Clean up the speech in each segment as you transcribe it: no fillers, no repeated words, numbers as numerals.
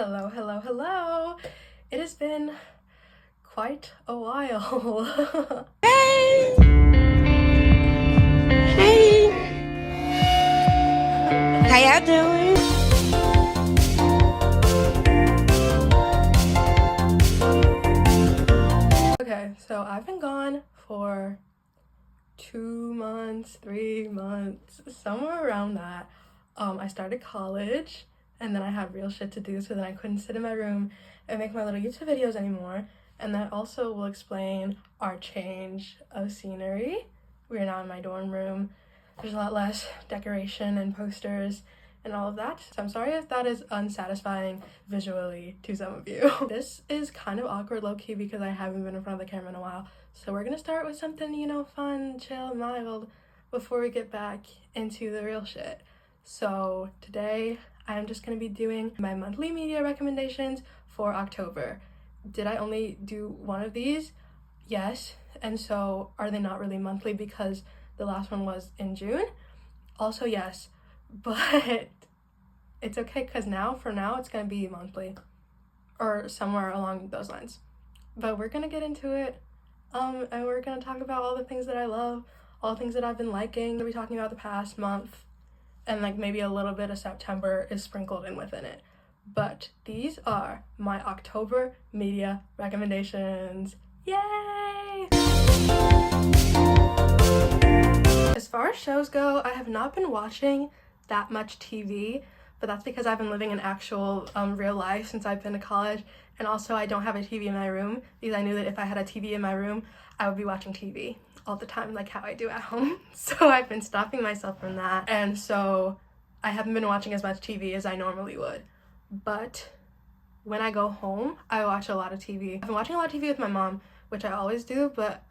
Hello, hello, hello. It has been quite a while. Hey! Hey! How y'all doing? Okay, so I've been gone for 2 months, 3 months, somewhere around that. I started college and then I had real shit to do, so then I couldn't sit in my room and make my little YouTube videos anymore. And that also will explain our change of scenery. We are now in my dorm room. There's a lot less decoration and posters and all of that. So I'm sorry if that is unsatisfying visually to some of you. This is kind of awkward low-key because I haven't been in front of the camera in a while. So we're gonna start with something, fun, chill, mild before we get back into the real shit. So today I'm just gonna be doing my monthly media recommendations for October. Did I only do one of these? Yes. And so are they not really monthly because the last one was in June? Also yes, but it's okay because for now it's gonna be monthly or somewhere along those lines. But we're gonna get into it, and we're gonna talk about all the things that I love, all the things that I've been liking. We'll be talking about the past month, and like maybe a little bit of September is sprinkled in within it. But these are my October media recommendations. Yay! As far as shows go, I have not been watching that much TV, but that's because I've been living in actual real life since I've been to college, and also I don't have a TV in my room because I knew that if I had a TV in my room, I would be watching TV all the time like how I do at home. So I've been stopping myself from that, and so I haven't been watching as much TV as I normally would. But when I go home, I watch a lot of TV. I've been watching a lot of TV with my mom, which I always do, but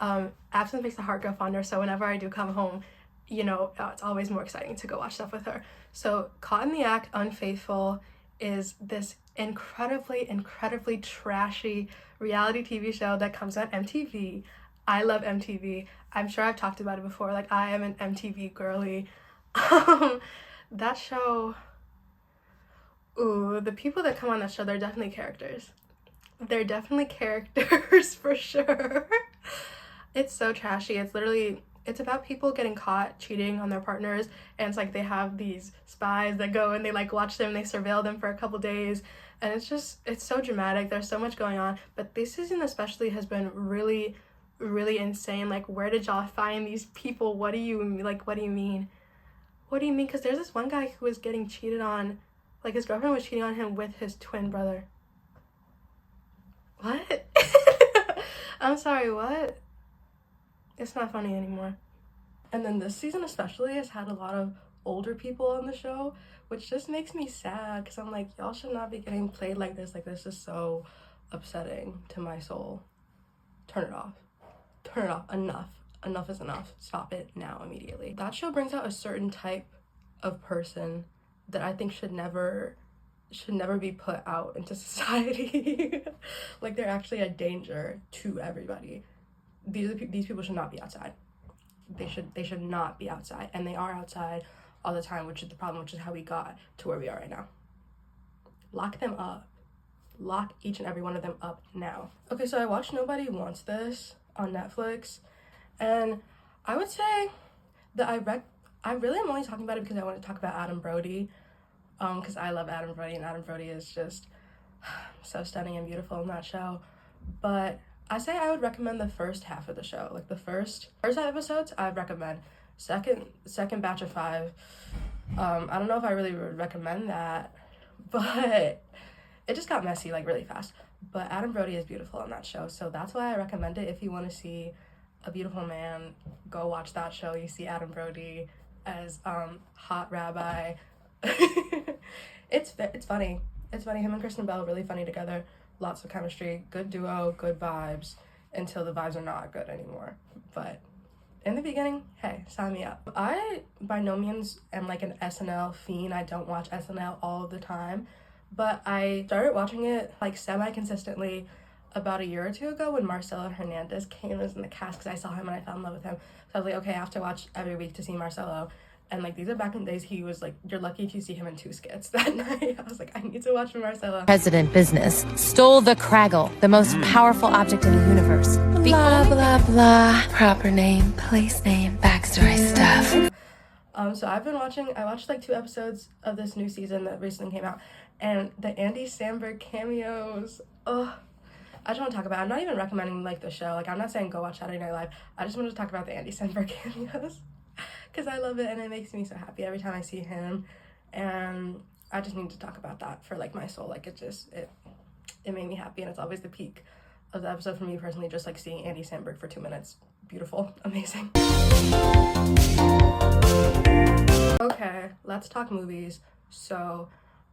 absence makes the heart grow fonder, so whenever I do come home, it's always more exciting to go watch stuff with her. So Caught in the Act, Unfaithful is this incredibly trashy reality TV show that comes on MTV. I love MTV. I'm sure I've talked about it before. Like, I am an MTV girly. That show, the people that come on that show, they're definitely characters. They're definitely characters for sure. It's so trashy. It's about people getting caught cheating on their partners, and it's like they have these spies that go and they like watch them, they surveil them for a couple days, and it's so dramatic. There's so much going on, but this season especially has been really insane. Like, where did y'all find these people? What do you mean? Because there's this one guy who was getting cheated on, like his girlfriend was cheating on him with his twin brother. What? I'm sorry, what? It's not funny anymore. And then this season especially has had a lot of older people on the show, which just makes me sad because I'm like, y'all should not be getting played like this. Like, this is so upsetting to my soul. Turn it off. Turn it off. Enough is enough. Stop it now, immediately. That show brings out a certain type of person that I think should never be put out into society. Like, they're actually a danger to everybody. These people should not be outside. They should not be outside, and they are outside all the time, which is the problem, which is how we got to where we are right now. Lock them up. Lock each and every one of them up now. Okay, so I watched Nobody Wants This on Netflix, and I would say that I really am only talking about it because I want to talk about Adam Brody, because I love Adam Brody, and Adam Brody is just so stunning and beautiful in that show. But I say I would recommend the first half of the show. Like, the first 5 episodes, I'd recommend. Second batch of 5, I don't know if I really would recommend that, but it just got messy, like, really fast. But Adam Brody is beautiful in that show, so that's why I recommend it. If you want to see a beautiful man, go watch that show. You see Adam Brody as hot rabbi. It's funny. It's funny. Him and Kristen Bell are really funny together. Lots of chemistry, good duo, good vibes, until the vibes are not good anymore. But in the beginning, hey, sign me up. I by no means am like an SNL fiend. I don't watch SNL all the time, but I started watching it like semi-consistently about a year or two ago when Marcelo Hernandez came as in the cast, because I saw him and I fell in love with him. So I was like, okay, I have to watch every week to see Marcelo. And like these are back in the days he was like, you're lucky if you see him in 2 skits that night. I was like, I need to watch Marcella. President business stole the Craggle, the most powerful object in the universe. Blah, blah, blah. Proper name, place name, backstory stuff. So I watched like 2 episodes of this new season that recently came out, and the Andy Samberg cameos, ugh. I just want to talk about it. I'm not even recommending like the show. Like I'm not saying go watch Saturday Night Live. I just wanted to talk about the Andy Samberg cameos because I love it and it makes me so happy every time I see him. And I just need to talk about that for like my soul. Like it made me happy, and it's always the peak of the episode for me personally, just like seeing Andy Samberg for 2 minutes. Beautiful, amazing. Okay, let's talk movies. So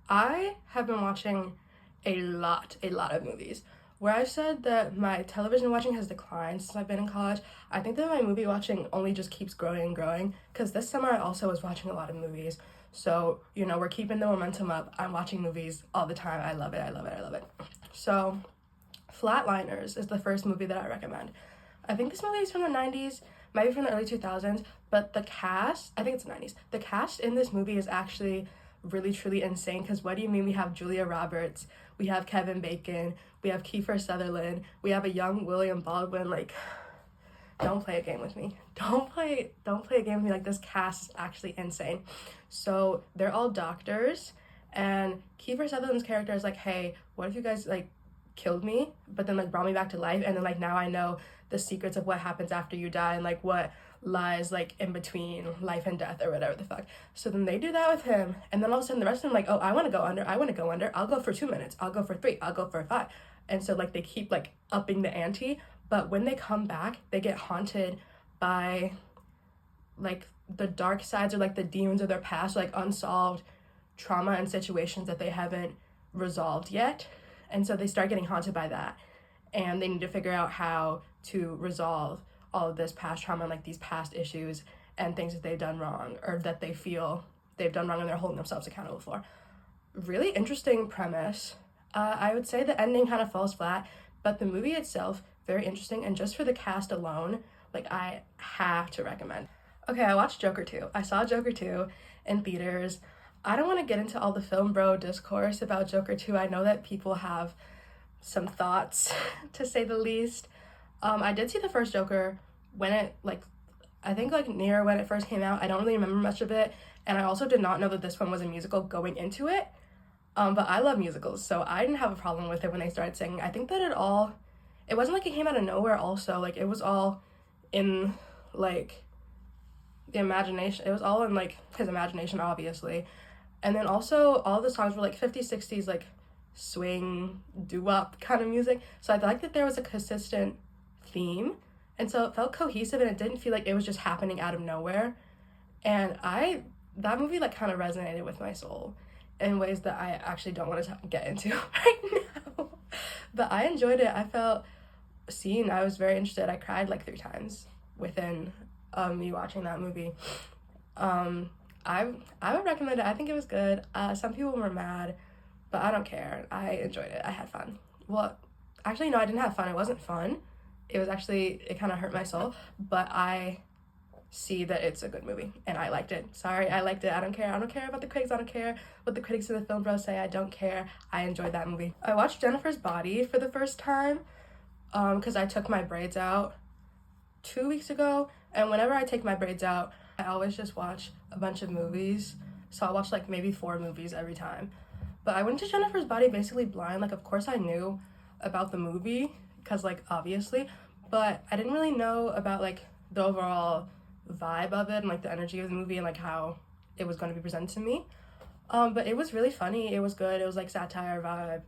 I have been watching a lot of movies. Where I said that my television watching has declined since I've been in college, I think that my movie watching only just keeps growing and growing, because this summer I also was watching a lot of movies. So, you know, we're keeping the momentum up. I'm watching movies all the time. I love it. So, Flatliners is the first movie that I recommend. I think this movie is from the 90s, maybe from the early 2000s, but the cast, I think it's the 90s. The cast in this movie is actually really truly insane, because what do you mean? We have Julia Roberts, we have Kevin Bacon, we have Kiefer Sutherland, we have a young William Baldwin. Like, don't play a game with me. Don't play a game with me. Like, this cast is actually insane. So they're all doctors, and Kiefer Sutherland's character is like, hey, what if you guys like killed me but then like brought me back to life, and then like now I know the secrets of what happens after you die and like what lies like in between life and death or whatever the fuck. So then they do that with him, and then all of a sudden the rest of them like, oh, I want to go under, I'll go for 2 minutes, I'll go for 3, I'll go for 5. And so like they keep like upping the ante, but when they come back they get haunted by like the dark sides or like the demons of their past, like unsolved trauma and situations that they haven't resolved yet. And so they start getting haunted by that, and they need to figure out how to resolve all of this past trauma and like these past issues and things that they've done wrong or that they feel they've done wrong and they're holding themselves accountable for. Really interesting premise. I would say the ending kind of falls flat, but the movie itself, very interesting, and just for the cast alone, like I have to recommend. Okay, I watched Joker 2. I saw Joker 2 in theaters. I don't want to get into all the film bro discourse about Joker 2. I know that people have some thoughts, to say the least. I did see the first Joker when it, like, I think, like, near when it first came out. I don't really remember much of it, and I also did not know that this one was a musical going into it. But I love musicals, so I didn't have a problem with it when they started singing. I think that it wasn't like it came out of nowhere also. Like, it was all in, like, the imagination. It was all in, like, his imagination, obviously. And then also, all the songs were, like, 50s, 60s, like, swing, doo-wop kind of music. So I like that there was a consistent theme, and so it felt cohesive, and it didn't feel like it was just happening out of nowhere. And that movie, like, kind of resonated with my soul in ways that I actually don't want to get into right now. But I enjoyed it. I felt seen. I was very interested. I cried like 3 times within me watching that movie. I would recommend it. I think it was good. Some people were mad, but I don't care. I enjoyed it. I had fun. Well, actually, no, I didn't have fun. It wasn't fun. It was actually, it kind of hurt my soul, but I see that it's a good movie, and I liked it. Sorry, I liked it. I don't care about the critics. I don't care what the critics of the film bros say. I don't care. I enjoyed that movie. I watched Jennifer's Body for the first time because I took my braids out 2 weeks ago, and whenever I take my braids out, I always just watch a bunch of movies. So I watch like maybe 4 movies every time. But I went to Jennifer's Body basically blind. Like, of course I knew about the movie because, like, obviously, but I didn't really know about like the overall vibe of it and like the energy of the movie and like how it was going to be presented to me. But it was really funny. It was good. It was like satire vibe.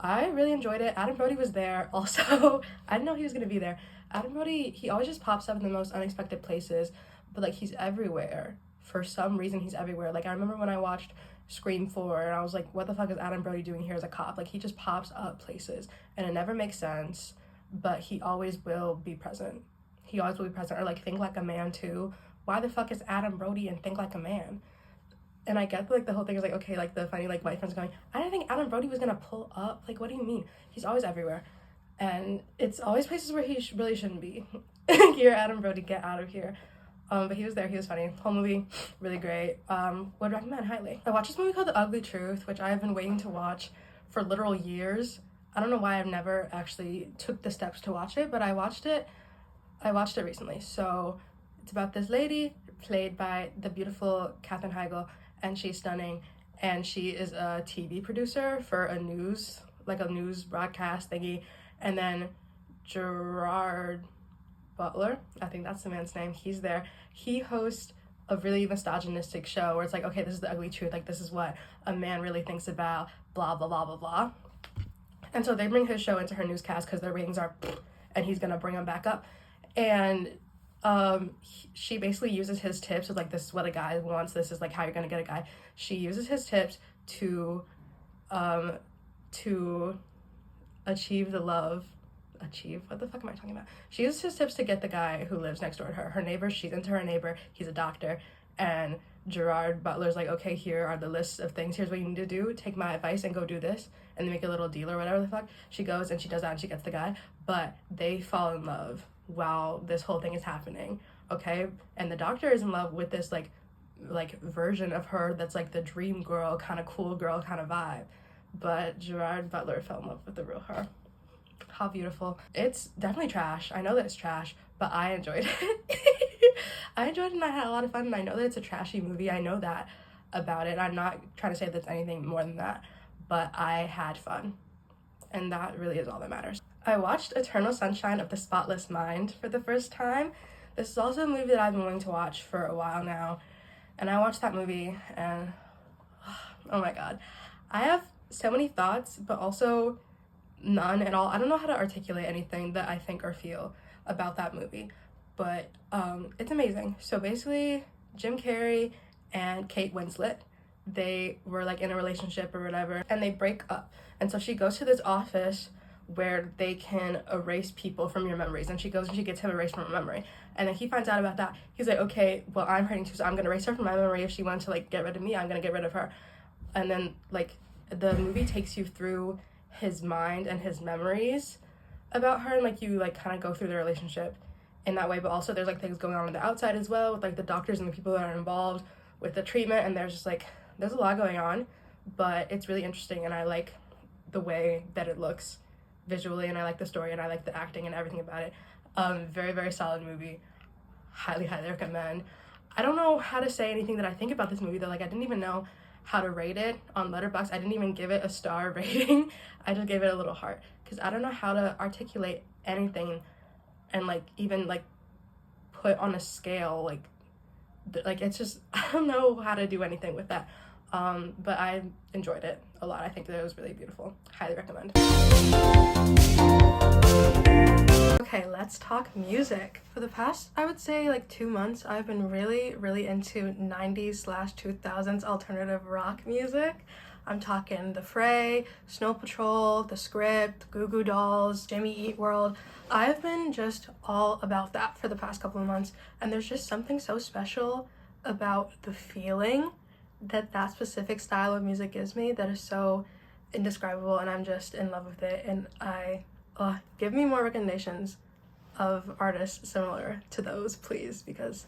I really enjoyed it. Adam Brody was there also. I didn't know he was going to be there. Adam Brody, he always just pops up in the most unexpected places, but like he's everywhere. For some reason he's everywhere. Like I remember when I watched Scream 4 and I was like, what the fuck is Adam Brody doing here as a cop? Like he just pops up places and it never makes sense, but he always will be present. He always will be present. Or like Think Like a Man too. Why the fuck is Adam Brody in Think Like a Man? And I get like the whole thing is like, okay, like the funny like white friends going, I didn't think Adam Brody was gonna pull up. Like, what do you mean? He's always everywhere. And it's always places where he really shouldn't be. Here, Adam Brody, get out of here. But he was there, he was funny. Whole movie, really great. Would recommend highly. I watched this movie called The Ugly Truth, which I have been waiting to watch for literal years. I don't know why I've never actually took the steps to watch it, but I watched it recently. So it's about this lady played by the beautiful Katherine Heigl, and she's stunning, and she is a TV producer for a news broadcast thingy. And then Gerard Butler, I think that's the man's name, he's there. He hosts a really misogynistic show where it's like, okay, this is the ugly truth, like this is what a man really thinks about, blah blah blah blah blah. And so they bring his show into her newscast because their ratings are, and he's gonna bring them back up. And she basically uses his tips of like, this is what a guy wants, this is like how you're gonna get a guy. She uses his tips to achieve what the fuck am I talking about? She uses his tips to get the guy who lives next door to her. Her neighbor, she's into her neighbor, he's a doctor, and Gerard Butler's like, okay, here are the lists of things, here's what you need to do, take my advice and go do this, and they make a little deal or whatever the fuck. She goes and she does that and she gets the guy, but they fall in love while this whole thing is happening, okay? And the doctor is in love with this like version of her that's like the dream girl, kind of cool girl kind of vibe, but Gerard Butler fell in love with the real her. How beautiful. It's definitely trash. I know that it's trash, but I enjoyed it. I enjoyed it and I had a lot of fun, and I know that it's a trashy movie. I know that about it. I'm not trying to say that's anything more than that, but I had fun, and that really is all that matters. I watched Eternal Sunshine of the Spotless Mind for the first time. This is also a movie that I've been wanting to watch for a while now, and I watched that movie and oh my god. I have so many thoughts, but also none at all. I don't know how to articulate anything that I think or feel about that movie, but it's amazing. So basically, Jim Carrey and Kate Winslet, they were like in a relationship or whatever, and they break up. And so she goes to this office where they can erase people from your memories, and she goes and she gets him erased from her memory. And then he finds out about that. He's like, okay, well, I'm hurting too, so I'm gonna erase her from my memory. If she wanted to like get rid of me, I'm gonna get rid of her. And then like the movie takes you through his mind and his memories about her, and like you like kind of go through the relationship in that way, but also there's like things going on the outside as well with like the doctors and the people that are involved with the treatment, and there's just like there's a lot going on, but it's really interesting, and I like the way that it looks visually, and I like the story, and I like the acting and everything about it. Very, very solid movie. Highly recommend. I don't know how to say anything that I think about this movie though. Like, I didn't even know how to rate it on Letterboxd. I didn't even give it a star rating. I just gave it a little heart because I don't know how to articulate anything and like even like put on a scale like it's just I don't know how to do anything with that. But I enjoyed it a lot. I think that it was really beautiful. Highly recommend. Okay, let's talk music. For the past, I would say like 2 months, I've been really into 90s/2000s alternative rock music. I'm talking The Fray, Snow Patrol, The Script, Goo Goo Dolls, Jimmy Eat World. I've been just all about that for the past couple of months, and there's just something so special about the feeling that specific style of music gives me that is so indescribable, and I'm just in love with it. And give me more recommendations of artists similar to those, please, because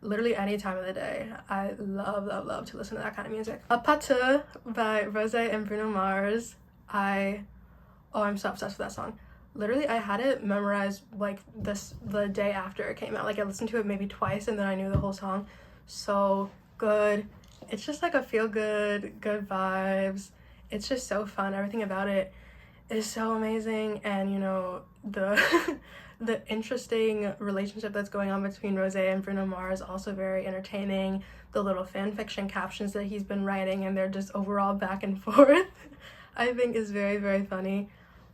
literally any time of the day I love to listen to that kind of music. Pas Deux by Rose and Bruno Mars. I'm so obsessed with that song. Literally, I had it memorized like the day after it came out. Like, I listened to it maybe twice and then I knew the whole song. So good. It's just like a good vibes. It's just so fun. Everything about it is so amazing, and you know, the the interesting relationship that's going on between Rose and Bruno Mars, also very entertaining. The little fan fiction captions that he's been writing, and they're just overall back and forth, I think is very funny.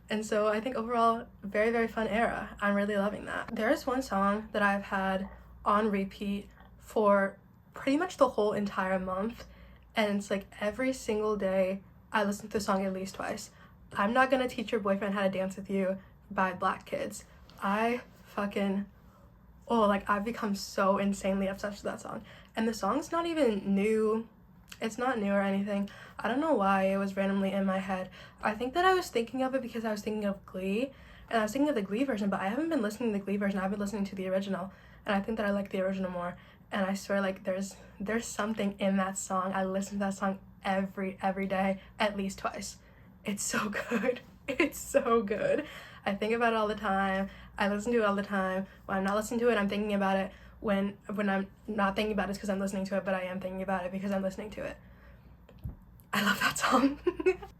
And so I think overall, very fun era. I'm really loving that. There's one song that I've had on repeat for pretty much the whole entire month, and it's like every single day I listen to the song at least twice. I'm Not Gonna Teach Your Boyfriend How to Dance With You by Black Kids. I've become so insanely obsessed with that song. And the song's not even new. It's not new or anything. I don't know why it was randomly in my head. I think that I was thinking of it because I was thinking of Glee, and I was thinking of the Glee version, but I haven't been listening to the Glee version. I've been listening to the original, and I think that I like the original more. And I swear, like, there's something in that song. I listen to that song every day, at least twice. It's so good. It's so good. I think about it all the time. I listen to it all the time. When I'm not listening to it, I'm thinking about it. When I'm not thinking about it, it's because I'm listening to it, but I am thinking about it because I'm listening to it. I love that song.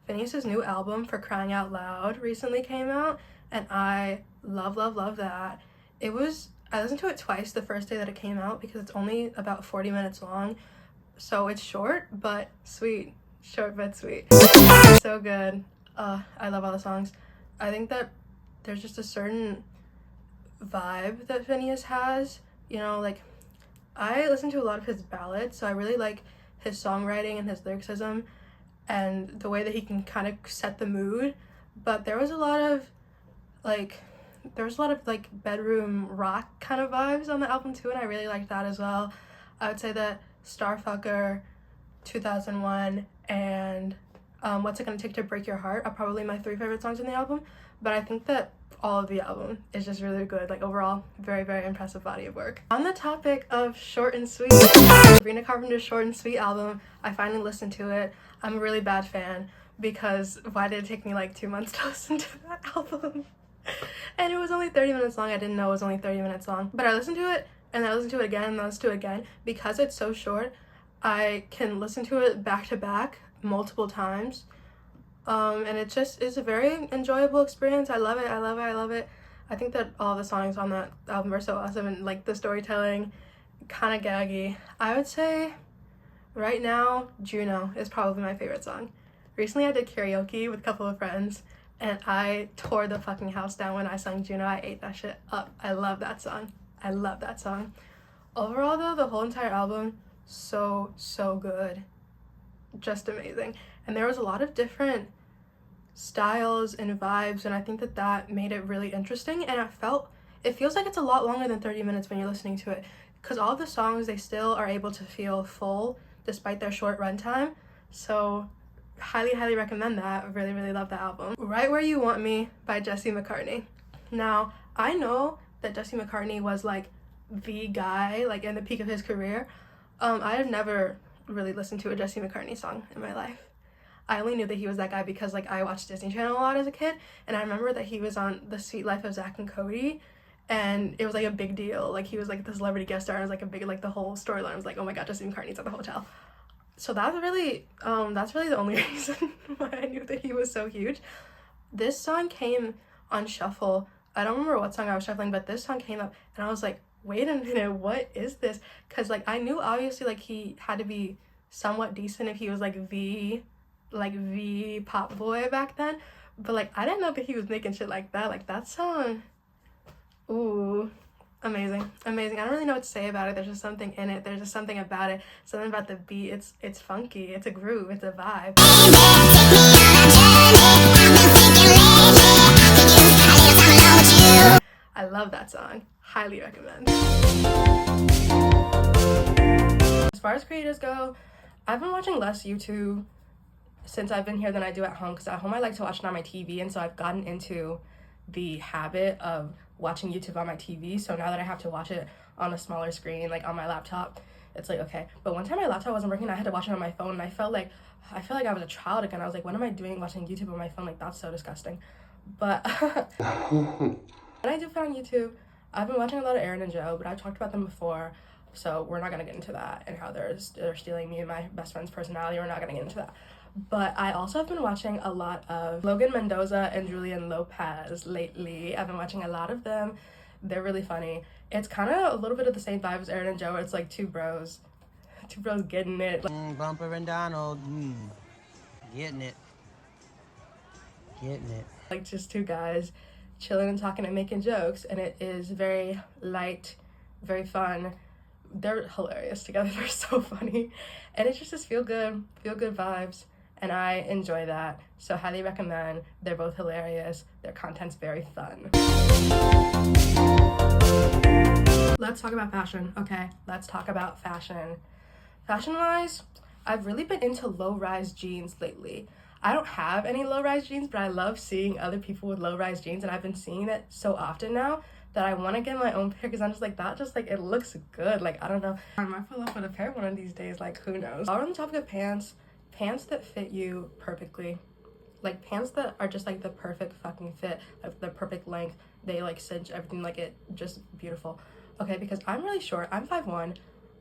Phineas's new album, For Crying Out Loud, recently came out, and I love that. I listened to it twice the first day that it came out because it's only about 40 minutes long, so it's short but sweet. Short but sweet. So good. I love all the songs. I think that there's just a certain vibe that Phineas has, you know, like, I listen to a lot of his ballads, so I really like his songwriting and his lyricism and the way that he can kind of set the mood. But there was a lot of like bedroom rock kind of vibes on the album too, and I really liked that as well. I would say that Starfucker, 2001, and What's It Gonna Take to Break Your Heart are probably my 3 favorite songs on the album. But I think that all of the album is just really good. Like, overall, very impressive body of work. On the topic of short and sweet, Sabrina Carpenter's Short and Sweet album, I finally listened to it. I'm a really bad fan because why did it take me like 2 months to listen to that album? And it was only 30 minutes long. I didn't know it was only 30 minutes long. But I listened to it, and I listened to it again, and I listened to it again. Because it's so short, I can listen to it back to back multiple times. And it just is a very enjoyable experience. I love it. I think that all the songs on that album are so awesome, and like the storytelling, kind of gaggy. I would say right now, Juno is probably my favorite song. Recently I did karaoke with a couple of friends, and I tore the fucking house down when I sung Juno. I ate that shit up. I love that song. Overall though, the whole entire album, so good. Just amazing. And there was a lot of different styles and vibes, and I think that made it really interesting. And it feels like it's a lot longer than 30 minutes when you're listening to it, because all of the songs, they still are able to feel full despite their short runtime. So highly recommend that. Really love the album. Right Where You Want Me by Jesse McCartney. Now, I know that Jesse McCartney was like the guy, like in the peak of his career. I have never really listened to a Jesse McCartney song in my life. I only knew that he was that guy because like I watched Disney Channel a lot as a kid, and I remember that he was on The Sweet Life of Zack and Cody, and it was like a big deal. Like, he was like the celebrity guest star, and it was like a big, like, the whole storyline was like, oh my god, Jesse McCartney's at the hotel. So that's really the only reason why I knew that he was so huge. This song came on shuffle. I don't remember what song I was shuffling, but this song came up, and I was like, wait a minute, what is this? Because like I knew obviously like he had to be somewhat decent if he was like the pop boy back then, but like I didn't know that he was making shit like that. Like, that song, ooh, amazing. I don't really know what to say about it. There's just something in it. There's just something about it. Something about the beat. It's funky. It's a groove. It's a vibe. I love that song. Highly recommend. As far as creators go, I've been watching less YouTube since I've been here than I do at home, because at home I like to watch it on my TV, and so I've gotten into the habit of watching YouTube on my TV. So now that I have to watch it on a smaller screen, like on my laptop, it's like, okay. But one time my laptop wasn't working, I had to watch it on my phone, and I felt like I was a child again. I was like, what am I doing watching YouTube on my phone? Like, that's so disgusting. But when I do find YouTube, I've been watching a lot of Aaron and Joe, but I've talked about them before, so we're not gonna get into that and how they're stealing me and my best friend's personality. We're not gonna get into that. But I also have been watching a lot of Logan Mendoza and Julian Lopez lately. I've been watching a lot of them. They're really funny. It's kind of a little bit of the same vibe as Aaron and Joe. It's like two bros getting it. Bumper and Donald, getting it. Like, just two guys chilling and talking and making jokes, and it is very light, very fun. They're hilarious together. They're so funny, and it's just feel good vibes, and I enjoy that. So highly recommend. They're both hilarious. Their content's very fun. Let's talk about fashion. Okay, let's talk about fashion. Fashion-wise, I've really been into low-rise jeans lately. I don't have any low-rise jeans, but I love seeing other people with low-rise jeans, and I've been seeing it so often now that I want to get my own pair because I'm just like, that just like, it looks good. Like, I don't know, I might pull up with a pair one of these days, like, who knows. While we're on the topic of pants that fit you perfectly, like pants that are just like the perfect fucking fit, like the perfect length, they like cinch everything, like it just beautiful. Okay, because I'm really short, I'm 5'1",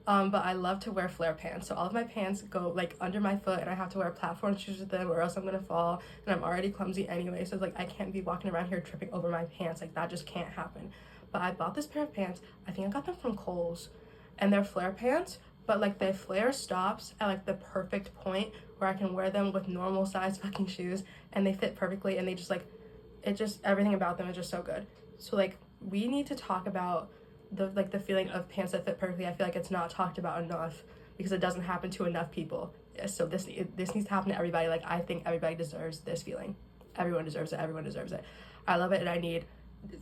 but I love to wear flare pants, so all of my pants go like under my foot and I have to wear platform shoes with them or else I'm gonna fall, and I'm already clumsy anyway, so it's like I can't be walking around here tripping over my pants, like that just can't happen. But I bought this pair of pants, I think I got them from Kohl's, and they're flare pants, but like the flare stops at like the perfect point where I can wear them with normal size fucking shoes and they fit perfectly, and they just like, it just, everything about them is just so good. So like we need to talk about the feeling of pants that fit perfectly. I feel like it's not talked about enough because it doesn't happen to enough people. So this needs to happen to everybody. Like I think everybody deserves this feeling. Everyone deserves it. Everyone deserves it. I love it, and I need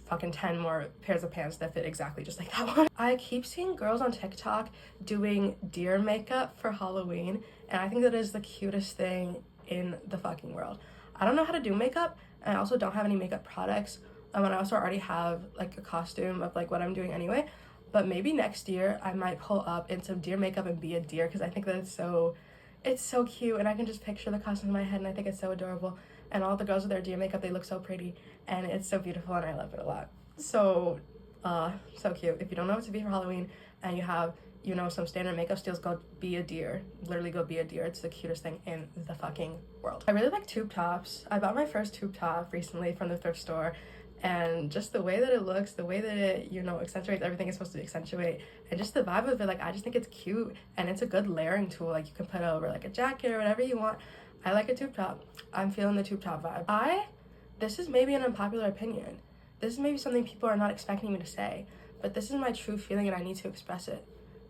fucking 10 more pairs of pants that fit exactly just like that one. I keep seeing girls on TikTok doing deer makeup for Halloween, and I think that is the cutest thing in the fucking world. I don't know how to do makeup, and I also don't have any makeup products. And I also already have like a costume of like what I'm doing anyway, but maybe next year I might pull up in some deer makeup and be a deer, because I think that it's so cute, and I can just picture the costume in my head, and I think it's so adorable, and all the girls with their deer makeup, they look so pretty, and it's so beautiful, and I love it a lot. So so cute. If you don't know what to be for Halloween and you have, you know, some standard makeup skills, go be a deer. Literally go be a deer. It's the cutest thing in the fucking world. I really like tube tops. I bought my first tube top recently from the thrift store, and just the way that it looks, the way that it, you know, accentuates everything it's supposed to accentuate, and just the vibe of it, like I just think it's cute, and it's a good layering tool. Like you can put it over like a jacket or whatever you want. I like a tube top. I'm feeling the tube top vibe. This is maybe an unpopular opinion. This is maybe something people are not expecting me to say, but this is my true feeling and I need to express it.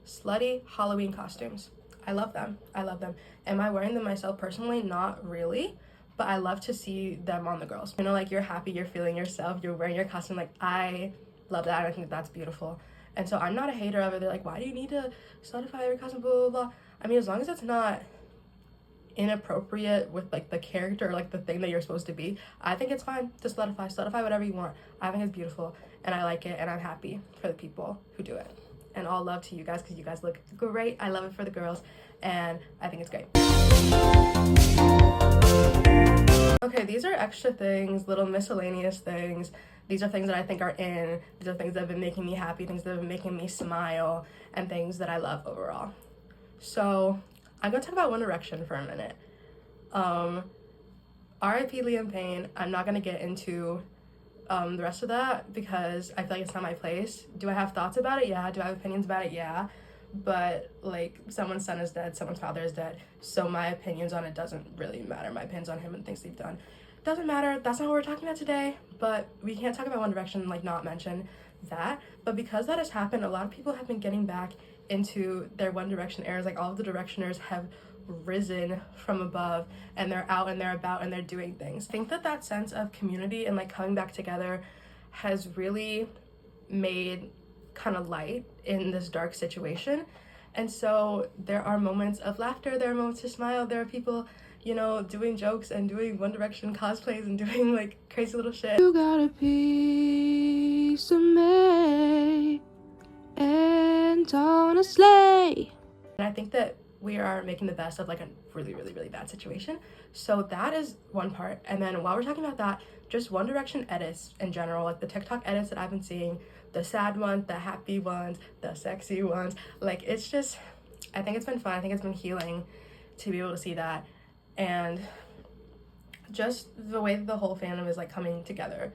Slutty Halloween costumes. I love them. I love them. Am I wearing them myself personally? Not really. But I love to see them on the girls. You know, like you're happy, you're feeling yourself, you're wearing your costume. Like I love that, and I think that's beautiful. And so I'm not a hater of it. They're like, why do you need to slutify every costume, blah, blah, blah. I mean, as long as it's not inappropriate with like the character or like the thing that you're supposed to be, I think it's fine to slutify whatever you want. I think it's beautiful, and I like it, and I'm happy for the people who do it. And all love to you guys, because you guys look great. I love it for the girls, and I think it's great. Okay, these are extra things, little miscellaneous things. These are things that I think are in. These are things that have been making me happy, things that have been making me smile, and things that I love overall. So I'm gonna talk about One Direction for a minute. R.I.P. Liam Payne. I'm not gonna get into the rest of that because I feel like it's not my place. Do I have thoughts about it? Yeah. Do I have opinions about it? Yeah. But like, someone's son is dead, someone's father is dead, so my opinions on it doesn't really matter. My opinions on him and things they've done doesn't matter. That's not what we're talking about today. But we can't talk about One Direction and like not mention that. But because that has happened, a lot of people have been getting back into their One Direction eras. Like all of the Directioners have risen from above, and they're out and they're about and they're doing things. I think that sense of community and like coming back together has really made kind of light in this dark situation. And so there are moments of laughter, there are moments to smile, there are people, you know, doing jokes and doing One Direction cosplays and doing like crazy little shit. You got a piece of me and on a sleigh. And I think that we are making the best of like a really, really, really bad situation. So that is one part. And then while we're talking about that, just One Direction edits in general, like the TikTok edits that I've been seeing, the sad ones, the happy ones, the sexy ones, like it's just, I think it's been fun. I think it's been healing to be able to see that, and just the way that the whole fandom is like coming together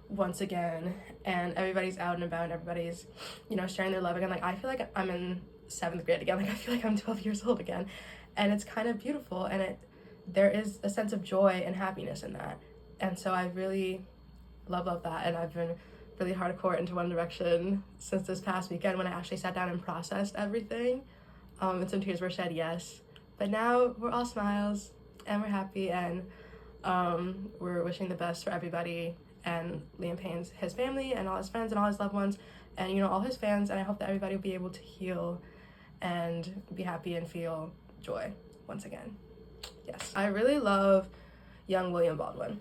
once again, and everybody's out and about and everybody's, you know, sharing their love again. Like I feel like I'm in 7th grade again. Like I feel like I'm 12 years old again, and it's kind of beautiful, and there is a sense of joy and happiness in that. And so I really love that, and I've been really hardcore into One Direction since this past weekend when I actually sat down and processed everything, and some tears were shed, yes, but now we're all smiles and we're happy, and we're wishing the best for everybody, and Liam Payne's, his family and all his friends and all his loved ones, and you know, all his fans, and I hope that everybody will be able to heal and be happy and feel joy once again. Yes, I really love young William Baldwin.